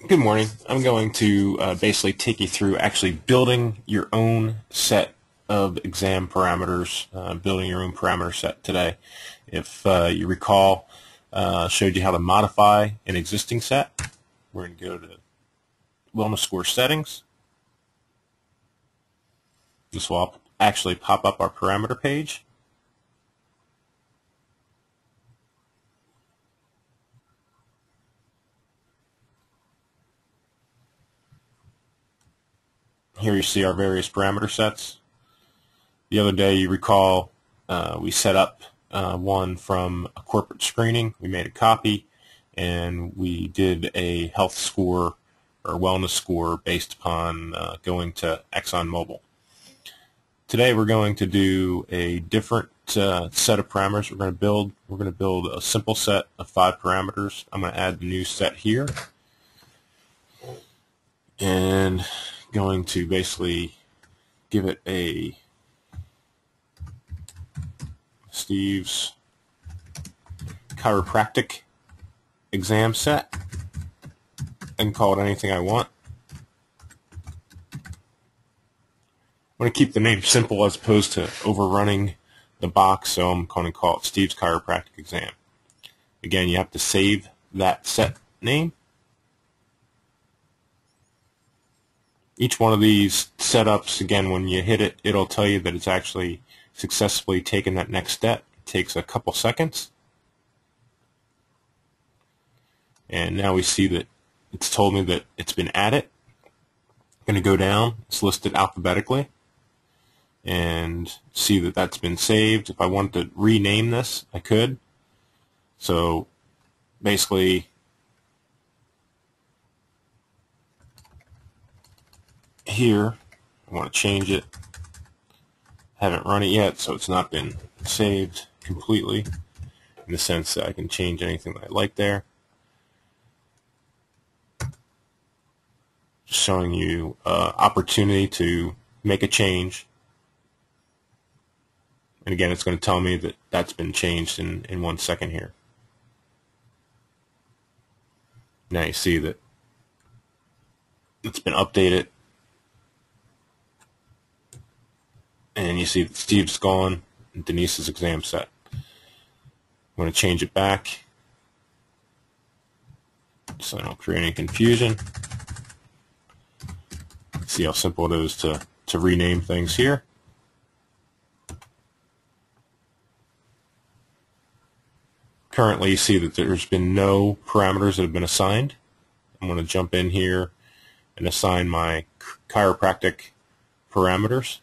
Good morning. I'm going to basically take you through actually building your own set of exam parameters, building your own parameter set today. If you recall, showed you how to modify an existing set. We're going to go to Wellness Score Settings. This will actually pop up our parameter page. Here you see our various parameter sets. The other day, you recall, we set up one from a corporate screening. We made a copy, and we did a health score or wellness score based upon going to ExxonMobil. Today, we're going to do a different set of parameters. We're going to build a simple set of 5 parameters. I'm going to add the new set here, and going to basically give it a Steve's chiropractic exam set. I can call it anything I want. I'm going to keep the name simple as opposed to overrunning the box, so I'm going to call it Steve's chiropractic exam. Again, you have to save that set name. Each one of these setups, again, when you hit it, it'll tell you that it's actually successfully taken that next step. It takes a couple seconds. And now we see that it's told me that it's been added. I'm going to go down. It's listed alphabetically. And see that that's been saved. If I wanted to rename this, I could. So basically, here, I want to change it. Haven't run it yet, so it's not been saved completely in the sense that I can change anything that I like there. Just showing you opportunity to make a change. And again, it's going to tell me that that's been changed in 1 second here. Now you see that it's been updated. And you see that Steve's gone and Denise's exam set. I'm going to change it back so I don't create any confusion. See how simple it is to rename things here. Currently, you see that there's been no parameters that have been assigned. I'm going to jump in here and assign my chiropractic parameters.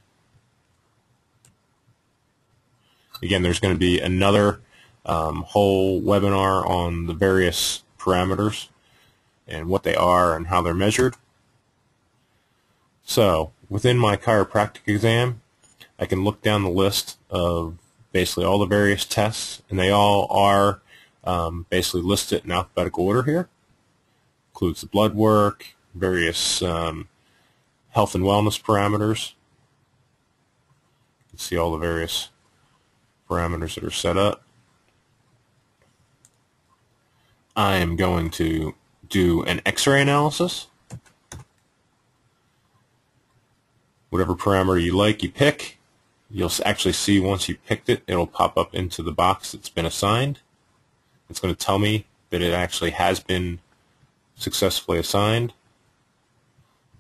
Again, there's going to be another whole webinar on the various parameters and what they are and how they're measured. So, within my chiropractic exam, I can look down the list of basically all the various tests, and they all are basically listed in alphabetical order here. Includes the blood work, various health and wellness parameters. You can see all the various parameters that are set up. I am going to do an X-ray analysis. Whatever parameter you like, you pick. You'll actually see once you picked it, it'll pop up into the box that's been assigned. It's going to tell me that it actually has been successfully assigned.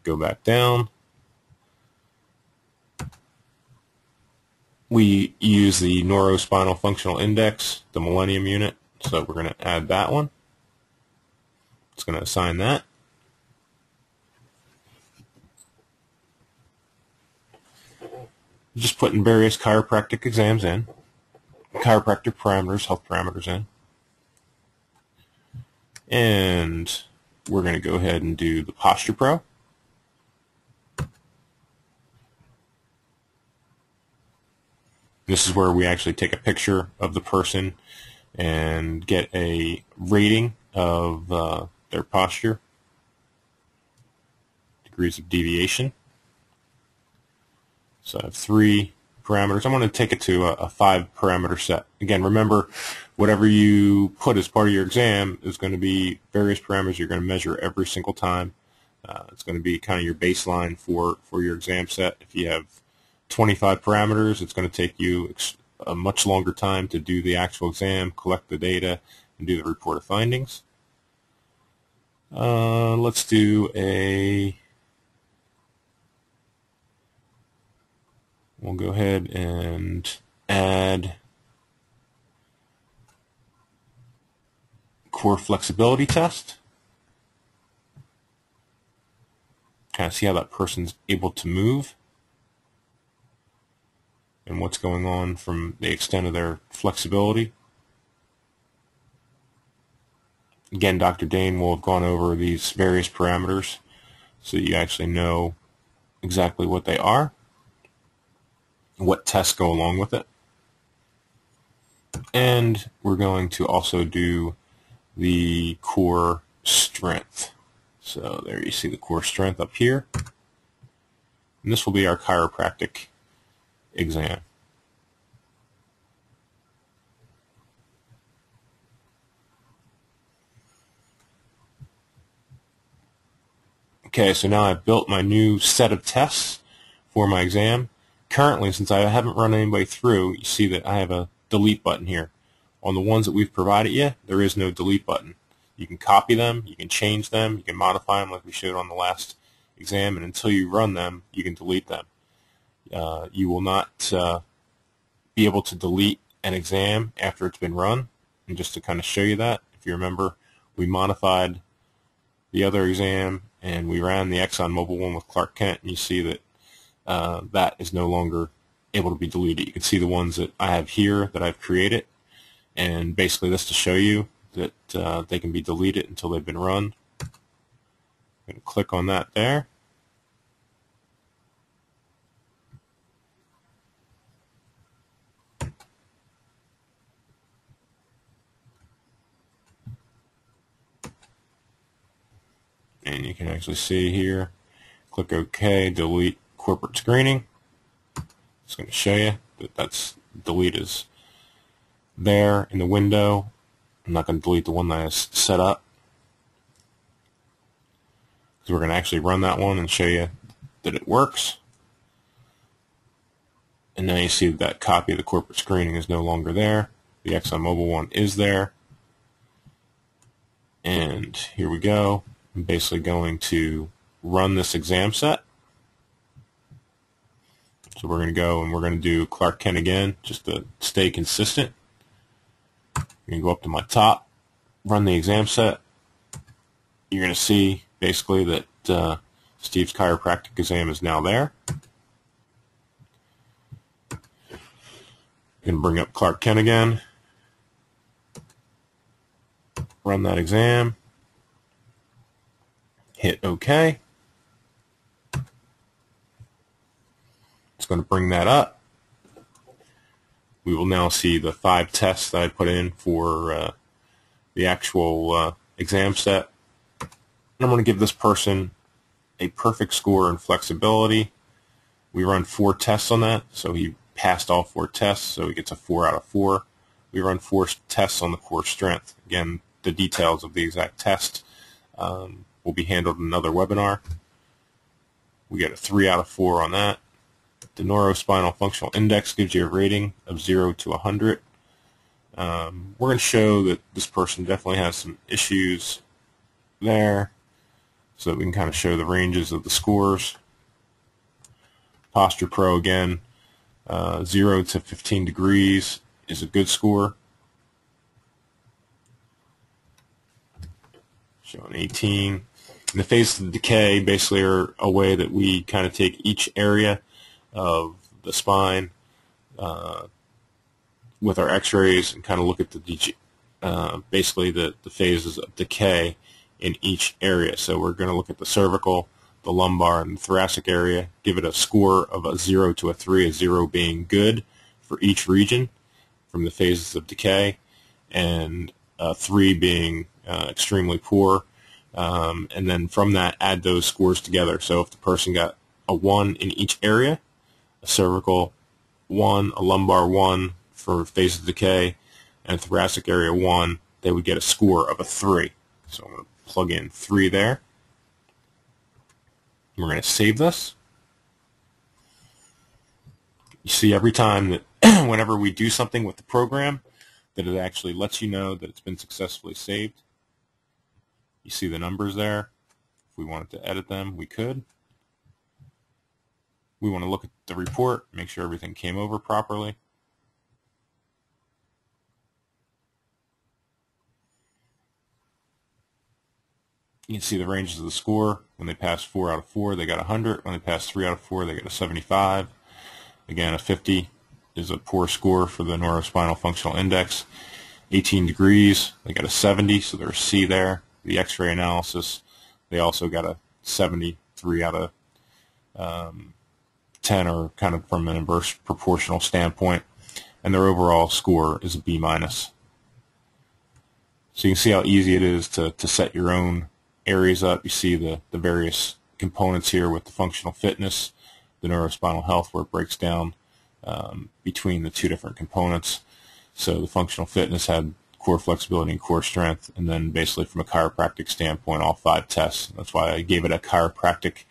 Go back down. We use the Neurospinal Functional Index, the Millennium Unit, so we're going to add that one. It's going to assign that. Just putting various chiropractic exams in, chiropractic parameters, health parameters in. And we're going to go ahead and do the Posture Pro. This is where we actually take a picture of the person and get a rating of their posture, degrees of deviation. So I have 3 parameters. I'm going to take it to a 5-parameter set. Again, remember, whatever you put as part of your exam is going to be various parameters you're going to measure every single time. It's going to be kind of your baseline for your exam set. If you have 25 parameters, it's going to take you a much longer time to do the actual exam, collect the data, and do the report of findings. Let's do we'll go ahead and add core flexibility test. Kind of see how that person's able to move and what's going on from the extent of their flexibility. Again, Dr. Dane will have gone over these various parameters so you actually know exactly what they are, what tests go along with it. And we're going to also do the core strength. So there you see the core strength up here. And this will be our chiropractic exam. Okay, so now I've built my new set of tests for my exam. Currently, since I haven't run anybody through, you see that I have a delete button here. On the ones that we've provided you, there is no delete button. You can copy them, you can change them, you can modify them like we showed on the last exam, and until you run them, you can delete them. You will not be able to delete an exam after it's been run. And just to kind of show you that, if you remember, we modified the other exam and we ran the ExxonMobil one with Clark Kent, and you see that that is no longer able to be deleted. You can see the ones that I have here that I've created, and basically this to show you that they can be deleted until they've been run. I'm going to click on that there. And you can actually see here, click OK, delete corporate screening. It's going to show you that that's delete is there in the window. I'm not going to delete the one that I set up, because we're going to actually run that one and show you that it works. And now you see that copy of the corporate screening is no longer there. The ExxonMobil one is there. And here we go. I'm basically going to run this exam set. So we're going to go and we're going to do Clark Kent again, just to stay consistent. I'm going to go up to my top, run the exam set. You're going to see basically that Steve's chiropractic exam is now there. I'm going to bring up Clark Kent again, run that exam, hit OK. It's going to bring that up. We will now see the 5 tests that I put in for the actual exam set. And I'm going to give this person a perfect score in flexibility. We run 4 tests on that, so he passed all 4 tests, so he gets a 4 out of 4. We run 4 tests on the core strength. Again, the details of the exact test will be handled in another webinar. We get a 3 out of 4 on that. The neurospinal functional index gives you a rating of 0 to 100. We're going to show that this person definitely has some issues there, so that we can kind of show the ranges of the scores. Posture Pro again, 0 to 15 degrees is a good score. Showing 18. And the phases of decay basically are a way that we kind of take each area of the spine with our x-rays and kind of look at the basically the phases of decay in each area. So we're going to look at the cervical, the lumbar, and the thoracic area, give it a score of a 0 to a 3, a 0 being good for each region from the phases of decay, and a 3 being extremely poor. And then from that, add those scores together. So if the person got a 1 in each area, a cervical, 1, a lumbar 1 for phase of decay, and thoracic area 1, they would get a score of a 3. So I'm going to plug in 3 there. We're going to save this. You see every time that whenever we do something with the program, that it actually lets you know that it's been successfully saved. You see the numbers there. If we wanted to edit them, we could. We want to look at the report, make sure everything came over properly. You can see the ranges of the score. When they pass 4 out of 4, they got 100. When they pass 3 out of 4, they got a 75. Again, a 50 is a poor score for the neurospinal functional index. 18 degrees, they got a 70, so there's C there. The X-ray analysis, they also got a 73 out of 10, or kind of from an inverse proportional standpoint. And their overall score is a B-. So you can see how easy it is to set your own areas up. You see the various components here with the functional fitness, the neurospinal health, where it breaks down between the two different components. So the functional fitness had core flexibility and core strength, and then basically from a chiropractic standpoint, all 5 tests. That's why I gave it a chiropractic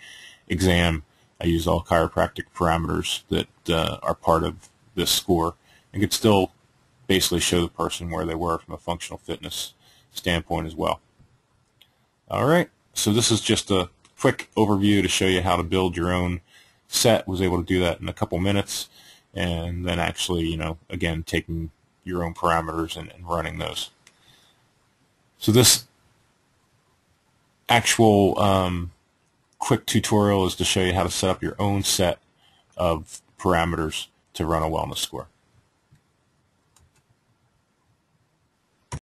exam. I used all chiropractic parameters that are part of this score, and could still basically show the person where they were from a functional fitness standpoint as well. All right, so this is just a quick overview to show you how to build your own set. Was able to do that in a couple minutes, and then actually, again, taking your own parameters and running those. So this actual quick tutorial is to show you how to set up your own set of parameters to run a wellness score.